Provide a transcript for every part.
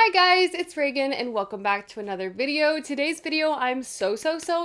Hi guys, it's Reagan and welcome back to another video. Today's video I'm so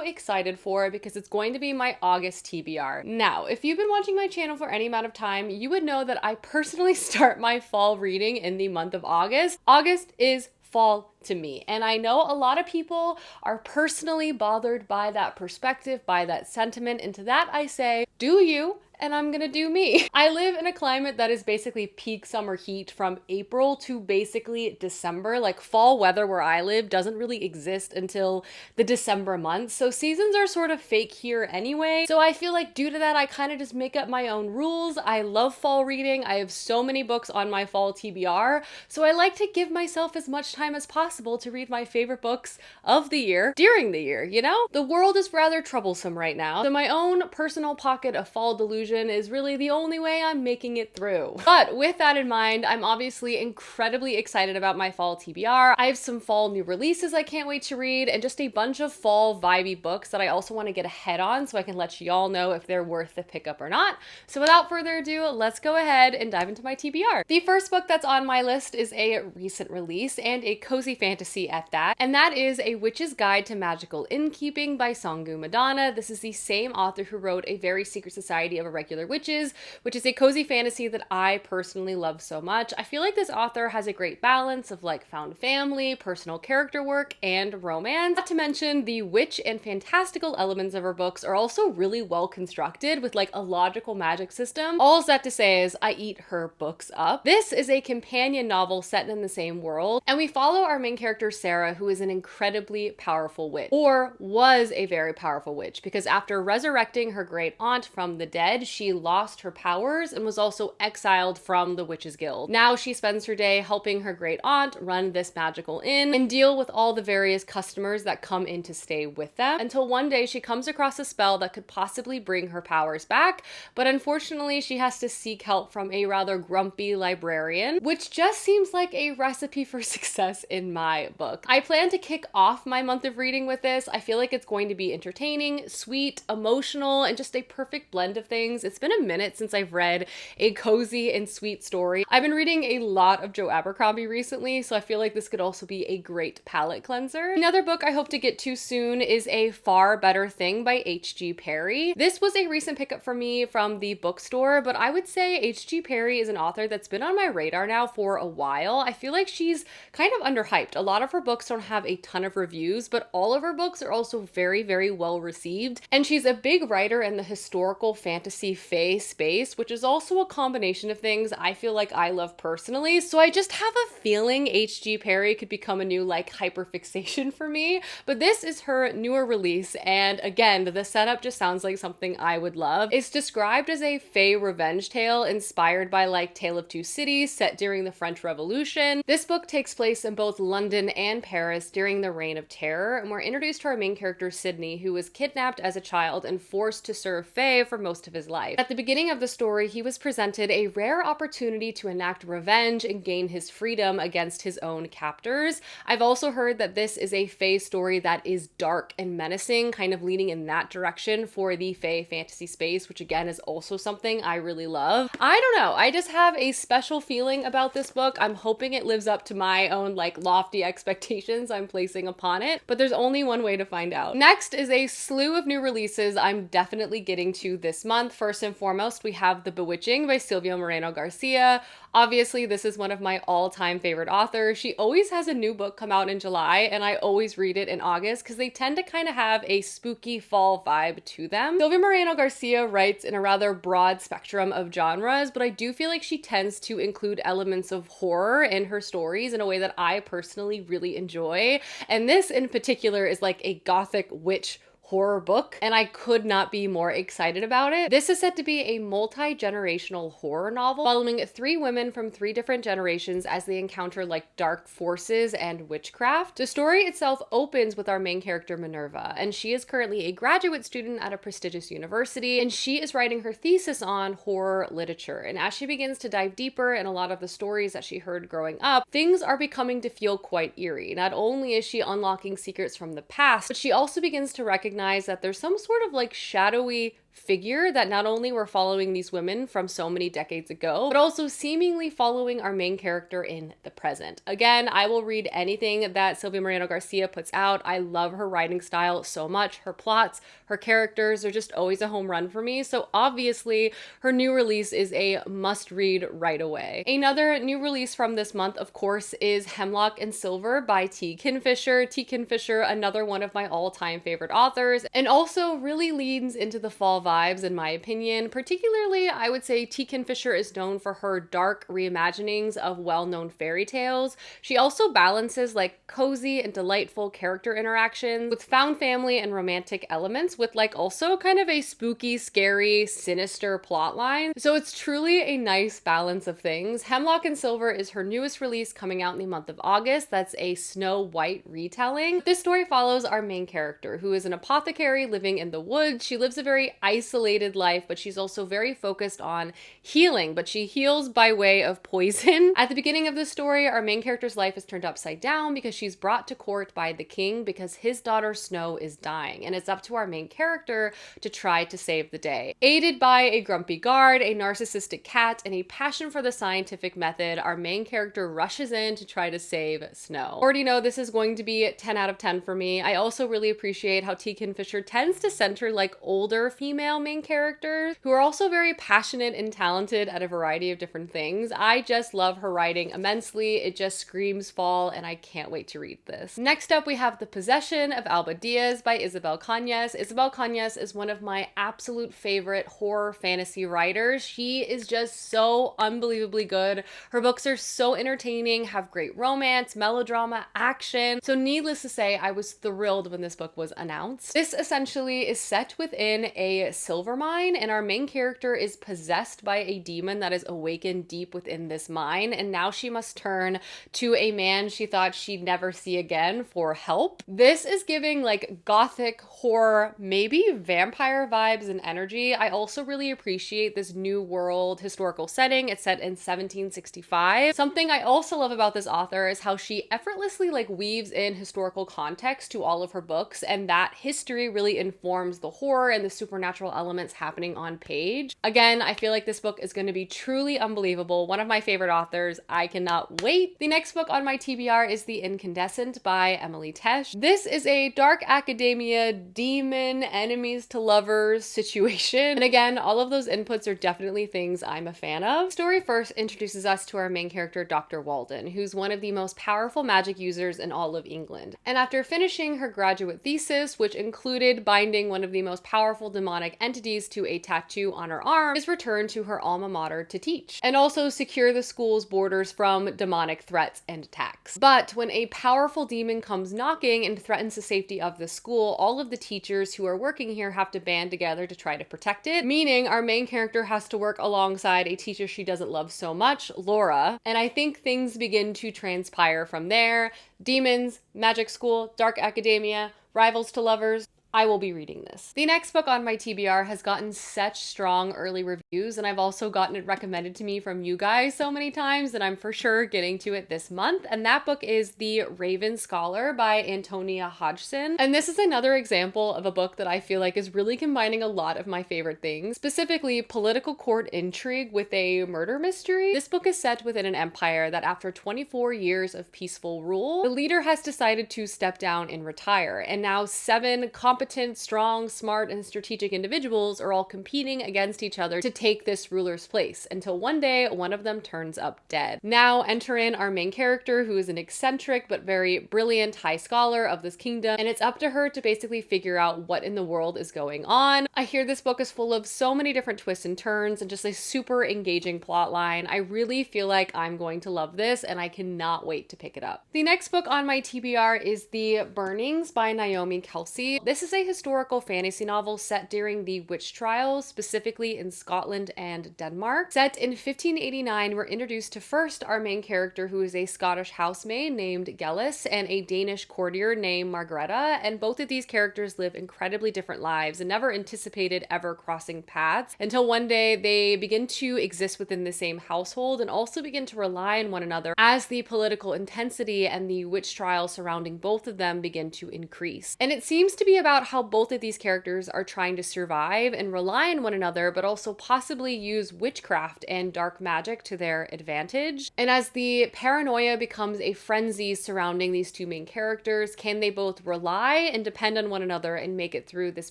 excited for because it's going to be my August TBR. Now, if you've been watching my channel for any amount of time, you would know that I personally start my fall reading in the month of August. August is fall to me. And I know a lot of people are personally bothered by that perspective, by that sentiment, and to that I say, do you? And I'm gonna do me. I live in a climate that is basically peak summer heat from April to basically December. Like fall weather where I live doesn't really exist until the December months. So seasons are sort of fake here anyway. So I feel like due to that, I kind of just make up my own rules. I love fall reading. I have so many books on my fall TBR. So I like to give myself as much time as possible to read my favorite books of the year during the year, you know? The world is rather troublesome right now. So my own personal pocket of fall delusion is really the only way I'm making it through. But with that in mind, I'm obviously incredibly excited about my fall TBR. I have some fall new releases I can't wait to read and just a bunch of fall vibey books that I also want to get ahead on so I can let y'all know if they're worth the pickup or not. So without further ado, let's go ahead and dive into my TBR. The first book that's on my list is a recent release and a cozy fantasy at that, and that is A Witch's Guide to Magical Inkeeping by Songu Madonna. This is the same author who wrote A Very Secret Society of Irregular Witches, which is a cozy fantasy that I personally love so much. I feel like this author has a great balance of like found family, personal character work, and romance. Not to mention the witch and fantastical elements of her books are also really well constructed with like a logical magic system. All that to say is I eat her books up. This is a companion novel set in the same world, and we follow our main character Sarah, who is an incredibly powerful witch, or was a very powerful witch, because after resurrecting her great aunt from the dead, she lost her powers and was also exiled from the Witches Guild. Now she spends her day helping her great aunt run this magical inn and deal with all the various customers that come in to stay with them, until one day she comes across a spell that could possibly bring her powers back, but unfortunately she has to seek help from a rather grumpy librarian, which just seems like a recipe for success in my book. I plan to kick off my month of reading with this. I feel like it's going to be entertaining, sweet, emotional, and just a perfect blend of things. It's been a minute since I've read a cozy and sweet story. I've been reading a lot of Joe Abercrombie recently, so I feel like this could also be a great palate cleanser. Another book I hope to get to soon is A Far Better Thing by H.G. Perry. This was a recent pickup for me from the bookstore, but I would say H.G. Perry is an author that's been on my radar now for a while. I feel like she's kind of underhyped. A lot of her books don't have a ton of reviews, but all of her books are also very well received. And she's a big writer in the historical fantasy fae space, which is also a combination of things I feel like I love personally. So I just have a feeling H.G. Perry could become a new like hyperfixation for me. But this is her newer release, and again, the setup just sounds like something I would love. It's described as a fae revenge tale inspired by like Tale of Two Cities set during the French Revolution. This book takes place in both London and Paris during the Reign of Terror, and we're introduced to our main character Sydney, who was kidnapped as a child and forced to serve fae for most of his life. At the beginning of the story, he was presented a rare opportunity to enact revenge and gain his freedom against his own captors. I've also heard that this is a fae story that is dark and menacing, kind of leaning in that direction for the fae fantasy space, which again is also something I really love. I don't know, I just have a special feeling about this book. I'm hoping it lives up to my own like lofty expectations I'm placing upon it, but there's only one way to find out. Next is a slew of new releases I'm definitely getting to this month. First and foremost, we have The Bewitching by Silvia Moreno Garcia. Obviously, this is one of my all-time favorite authors. She always has a new book come out in July, and I always read it in August because they tend to kind of have a spooky fall vibe to them. Silvia Moreno Garcia writes in a rather broad spectrum of genres, but I do feel like she tends to include elements of horror in her stories in a way that I personally really enjoy. And this in particular is like a gothic witch horror book, and I could not be more excited about it. This is said to be a multi-generational horror novel following three women from three different generations as they encounter like dark forces and witchcraft. The story itself opens with our main character Minerva, and she is currently a graduate student at a prestigious university, and she is writing her thesis on horror literature. And as she begins to dive deeper in a lot of the stories that she heard growing up, things are becoming to feel quite eerie. Not only is she unlocking secrets from the past, but she also begins to recognize that there's some sort of like shadowy figure that not only were following these women from so many decades ago, but also seemingly following our main character in the present. Again, I will read anything that Silvia Moreno Garcia puts out. I love her writing style so much. Her plots, her characters are just always a home run for me. So obviously her new release is a must read right away. Another new release from this month, of course, is Hemlock and Silver by T. Kinfisher. T. Kinfisher, another one of my all-time favorite authors, and also really leans into the fall vibes in my opinion. Particularly, I would say T. Kinfisher is known for her dark reimaginings of well-known fairy tales. She also balances like cozy and delightful character interactions with found family and romantic elements with like also kind of a spooky, scary, sinister plotline. So it's truly a nice balance of things. Hemlock and Silver is her newest release coming out in the month of August. That's a Snow White retelling. This story follows our main character, who is an apothecary living in the woods. She lives a very isolated life, but she's also very focused on healing, but she heals by way of poison. At the beginning of the story, our main character's life is turned upside down because she's brought to court by the king because his daughter Snow is dying, and it's up to our main character to try to save the day. Aided by a grumpy guard, a narcissistic cat, and a passion for the scientific method, our main character rushes in to try to save Snow. Already know this is going to be 10 out of 10 for me. I also really appreciate how T. Kinfisher tends to center like older female main characters who are also very passionate and talented at a variety of different things. I just love her writing immensely. It just screams fall, and I can't wait to read this. Next up, we have The Possession of Alba Diaz by Isabel Cañas. Isabel Cañas is one of my absolute favorite horror fantasy writers. She is just so unbelievably good. Her books are so entertaining, have great romance, melodrama, action. So needless to say, I was thrilled when this book was announced. This essentially is set within a silver mine, and our main character is possessed by a demon that is awakened deep within this mine, and now she must turn to a man she thought she'd never see again for help. This is giving like gothic horror, maybe vampire vibes and energy. I also really appreciate this new world historical setting. It's set in 1765. Something I also love about this author is how she effortlessly like weaves in historical context to all of her books, and that history really informs the horror and the supernatural elements happening on page. Again, I feel like this book is going to be truly unbelievable. One of my favorite authors. I cannot wait. The next book on my TBR is The Incandescent by Emily Tesh. This is a dark academia demon enemies to lovers situation. And again, all of those inputs are definitely things I'm a fan of. The story first introduces us to our main character, Dr. Walden, who's one of the most powerful magic users in all of England. And after finishing her graduate thesis, which included binding one of the most powerful demonic entities to a tattoo on her arm, is returned to her alma mater to teach and also secure the school's borders from demonic threats and attacks. But when a powerful demon comes knocking and threatens the safety of the school, all of the teachers who are working here have to band together to try to protect it, meaning our main character has to work alongside a teacher she doesn't love so much, Laura. And I think things begin to transpire from there. Demons, magic school, dark academia, rivals to lovers. I will be reading this. The next book on my TBR has gotten such strong early reviews, and I've also gotten it recommended to me from you guys so many times that I'm for sure getting to it this month. And that book is The Raven Scholar by Antonia Hodgson. And this is another example of a book that I feel like is really combining a lot of my favorite things, specifically political court intrigue with a murder mystery. This book is set within an empire that after 24 years of peaceful rule, the leader has decided to step down and retire. And now 7 competent, strong, smart, and strategic individuals are all competing against each other to take this ruler's place until one day one of them turns up dead. Now enter in our main character, who is an eccentric but very brilliant high scholar of this kingdom, and it's up to her to basically figure out what in the world is going on. I hear this book is full of so many different twists and turns and just a super engaging plot line. I really feel like I'm going to love this, and I cannot wait to pick it up. The next book on my TBR is The Burnings by Naomi Kelsey. This is a historical fantasy novel set during the witch trials, specifically in Scotland and Denmark. Set in 1589, we're introduced to first our main character, who is a Scottish housemaid named Gellis and a Danish courtier named Margreta, and both of these characters live incredibly different lives and never anticipated ever crossing paths until one day they begin to exist within the same household and also begin to rely on one another as the political intensity and the witch trials surrounding both of them begin to increase. And it seems to be about about how both of these characters are trying to survive and rely on one another, but also possibly use witchcraft and dark magic to their advantage. And as the paranoia becomes a frenzy surrounding these two main characters, can they both rely and depend on one another and make it through this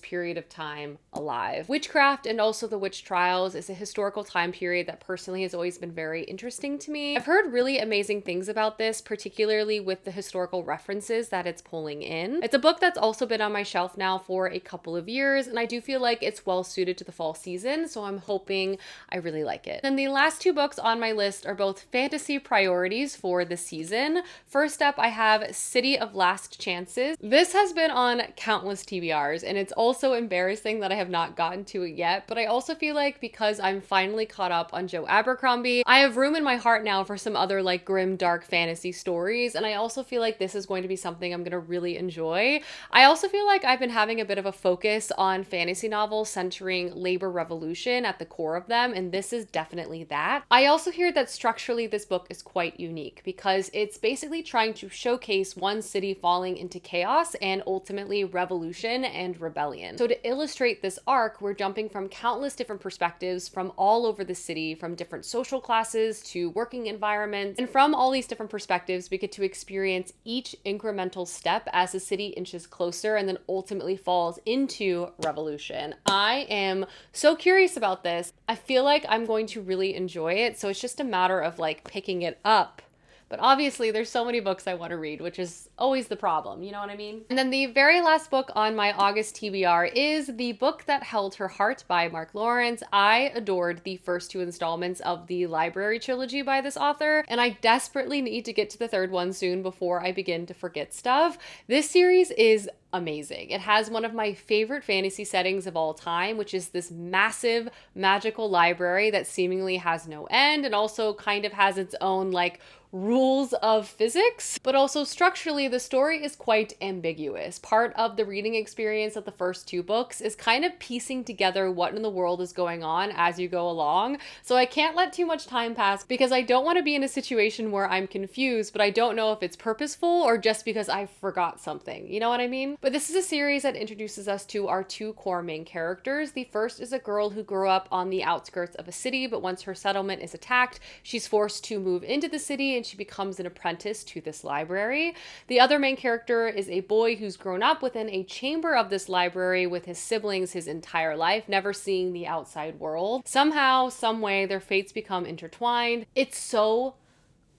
period of time alive? Witchcraft and also the witch trials is a historical time period that personally has always been very interesting to me. I've heard really amazing things about this, particularly with the historical references that it's pulling in. It's a book that's also been on my shelf now for a couple of years, and I do feel like it's well suited to the fall season, so I'm hoping I really like it. And the last two books on my list are both fantasy priorities for the season. First up, I have City of Last Chances. This has been on countless TBRs, and it's also embarrassing that I have not gotten to it yet, but I also feel like because I'm finally caught up on Joe Abercrombie, I have room in my heart now for some other like grim, dark fantasy stories, and I also feel like this is going to be something I'm gonna really enjoy. I also feel like I've been having a bit of a focus on fantasy novels centering labor revolution at the core of them, and this is definitely that. I also hear that structurally this book is quite unique because it's basically trying to showcase one city falling into chaos and ultimately revolution and rebellion. So to illustrate this arc, we're jumping from countless different perspectives from all over the city, from different social classes to working environments, and from all these different perspectives we get to experience each incremental step as the city inches closer and then ultimately falls into revolution. I am so curious about this. I feel like I'm going to really enjoy it, so it's just a matter of like picking it up. But obviously there's so many books I want to read, which is always the problem, you know what I mean? And then the very last book on my August TBR is The Book That Held Her Heart by Mark Lawrence. I adored the first two installments of the library trilogy by this author, and I desperately need to get to the third one soon before I begin to forget stuff. This series is amazing. It has one of my favorite fantasy settings of all time, which is this massive magical library that seemingly has no end and also kind of has its own like rules of physics, but also structurally the story is quite ambiguous. Part of the reading experience of the first two books is kind of piecing together what in the world is going on as you go along. So I can't let too much time pass because I don't want to be in a situation where I'm confused, but I don't know if it's purposeful or just because I forgot something. You know what I mean? But this is a series that introduces us to our two core main characters. The first is a girl who grew up on the outskirts of a city, but once her settlement is attacked, she's forced to move into the city and she becomes an apprentice to this library. The other main character is a boy who's grown up within a chamber of this library with his siblings his entire life, never seeing the outside world. Somehow, some way, their fates become intertwined. It's so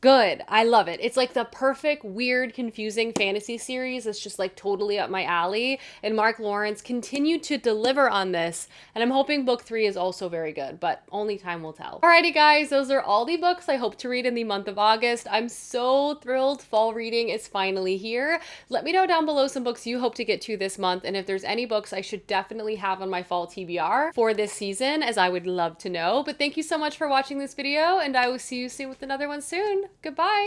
good. I love it. It's like the perfect, weird, confusing fantasy series that's just like totally up my alley. And Mark Lawrence continued to deliver on this. And I'm hoping book 3 is also very good, but only time will tell. Alrighty guys, those are all the books I hope to read in the month of August. I'm so thrilled fall reading is finally here. Let me know down below some books you hope to get to this month. And if there's any books I should definitely have on my fall TBR for this season, as I would love to know. But thank you so much for watching this video, and I will see you soon with another one soon. Goodbye.